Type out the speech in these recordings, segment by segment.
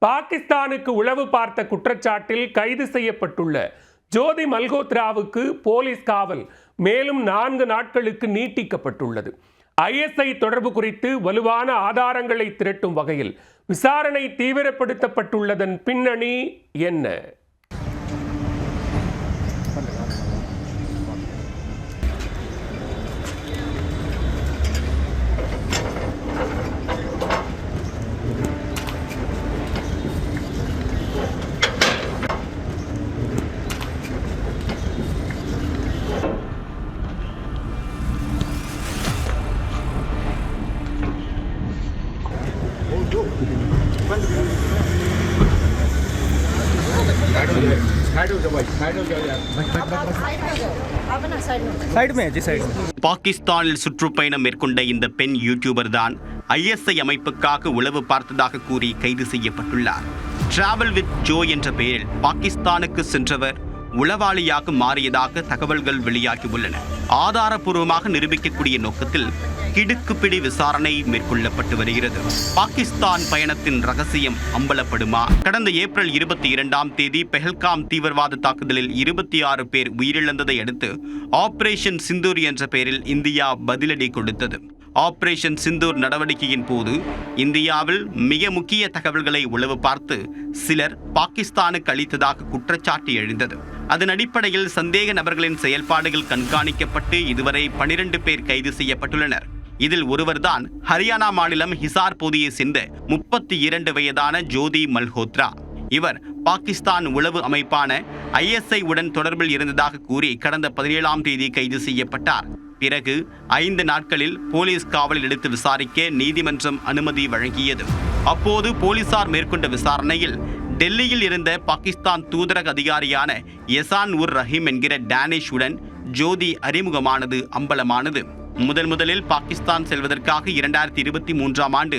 பாகிஸ்தானுக்கு உளவு பார்த்த குற்றச்சாட்டில் கைது செய்யப்பட்டுள்ள ஜோதி மல்ஹோத்ராவுக்கு போலீஸ் காவல் மேலும் 4 நாட்களுக்கு நீட்டிக்கப்பட்டுள்ளது. ISI தொடர்பு குறித்து வலுவான ஆதாரங்களை திரட்டும் வகையில் விசாரணை தீவிரப்படுத்தப்பட்டுள்ளதன் பின்னணி என்ன? பாகிஸ்தானில் சுற்றுப்பயணம் மேற்கொண்ட இந்த பெண் யூடியூபர் தான் ISI அமைப்புக்காக உளவு பார்த்ததாக கூறி கைது செய்யப்பட்டுள்ளார். டிராவல் வித் ஜோ என்ற பெயரில் பாகிஸ்தானுக்கு சென்றவர் உளவாளியாக மாறியதாக தகவல்கள் வெளியாகியுள்ளன. ஆதாரப்பூர்வமாக நிரூபிக்கக்கூடிய நோக்கத்தில் கிடுக்குப்பிடி விசாரணை மேற்கொள்ளப்பட்டு வருகிறது. பாகிஸ்தான் பயணத்தின் ரகசியம் அம்பலப்படுமா? கடந்த ஏப்ரல் 22ஆம் தேதி பெஹல்காம் தீவிரவாத தாக்குதலில் 26 பேர் உயிரிழந்ததை அடுத்து ஆபரேஷன் சிந்தூர் என்ற பெயரில் இந்தியா பதிலடி கொடுத்தது. ஆபரேஷன் சிந்தூர் நடவடிக்கையின் போது இந்தியாவில் மிக முக்கிய தகவல்களை உளவு பார்த்து சிலர் பாகிஸ்தானுக்கு அளித்ததாக குற்றச்சாட்டு எழுந்தது. அதன் அடிப்படையில் சந்தேக நபர்களின் செயல்பாடுகள் கண்காணிக்கப்பட்டு இதுவரை 12 பேர் கைது செய்யப்பட்டுள்ளனர். இதில் ஒருவர்தான் ஹரியானா மாநிலம் ஹிசார் பகுதியை சேர்ந்த 32 வயதான ஜோதி மல்ஹோத்ரா. இவர் பாகிஸ்தான் உளவு அமைப்பான ISI உடன் தொடர்பில் இருந்ததாக கூறி கடந்த 17ஆம் தேதி கைது செய்யப்பட்டார். பிறகு 5 நாட்களில் போலீஸ் காவலில் எடுத்து விசாரிக்க நீதிமன்றம் அனுமதி வழங்கியது. அப்போது போலீசார் மேற்கொண்ட விசாரணையில் டெல்லியில் இருந்த பாகிஸ்தான் தூதரக அதிகாரியான எசான் உர் ரஹீம் என்கிற டேனிஷ் உடன் ஜோதி அறிமுகமானது அம்பலமானது. முதலில் பாகிஸ்தான் செல்வதற்காக 2023ஆம் ஆண்டு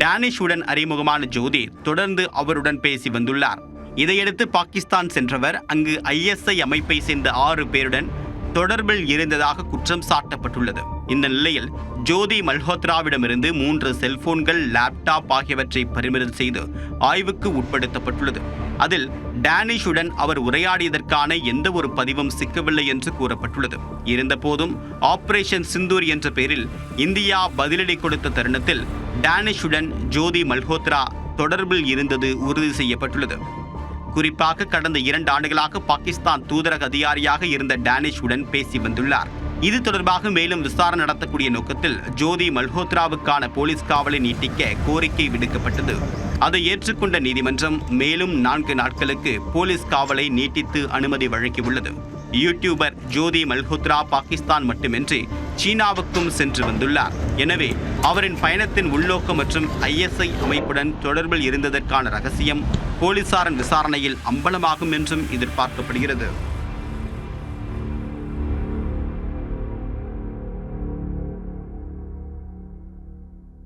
டேனிஷ் உடன் அறிமுகமான ஜோதி தொடர்ந்து அவருடன் பேசி வந்துள்ளார். இதையடுத்து பாகிஸ்தான் சென்றவர் அங்கு ISI அமைப்பை சேர்ந்த 6 பேருடன் தொடர்பில் இருந்ததாக குற்றம் சாட்டப்பட்டுள்ளது. இந்த நிலையில் ஜோதி மல்ஹோத்ராவிடமிருந்து 3 செல்போன்கள், லேப்டாப் ஆகியவற்றை பறிமுதல் செய்து ஆய்வுக்கு உட்படுத்தப்பட்டுள்ளது. அதில் டேனிஷுடன் அவர் உரையாடியதற்கான எந்த ஒரு பதிவும் சிக்கவில்லை என்று கூறப்பட்டுள்ளது. இருந்தபோதும் ஆபரேஷன் சிந்தூர் என்ற பெயரில் இந்தியா பதிலடி கொடுத்த தருணத்தில் டேனிஷுடன் ஜோதி மல்ஹோத்ரா தொடர்பில் இருந்தது உறுதி செய்யப்பட்டுள்ளது. குறிப்பாக கடந்த 2 ஆண்டுகளாக பாகிஸ்தான் தூதரக அதிகாரியாக இருந்த டேனிஷ் உடன் பேசி வந்துள்ளார். இது தொடர்பாக மேலும் விசாரணை நடத்தக்கூடிய நோக்கத்தில் ஜோதி மல்ஹோத்ராவுக்கான போலீஸ் காவலை நீட்டிக்க கோரிக்கை விடுக்கப்பட்டது. அதை ஏற்றுக்கொண்ட நீதிமன்றம் மேலும் 4 நாட்களுக்கு போலீஸ் காவலை நீட்டித்து அனுமதி வழங்கியுள்ளது. யூடியூபர் ஜோதி மல்ஹோத்ரா பாகிஸ்தான் மட்டுமின்றி சீனாவுக்கும் சென்று வந்துள்ளார். எனவே அவரின் பயணத்தின் உள்நோக்கம் மற்றும் ISI அமைப்புடன் தொடர்பில் இருந்ததற்கான ரகசியம் போலீசாரின் விசாரணையில் அம்பலமாகும் என்றும் எதிர்பார்க்கப்படுகிறது.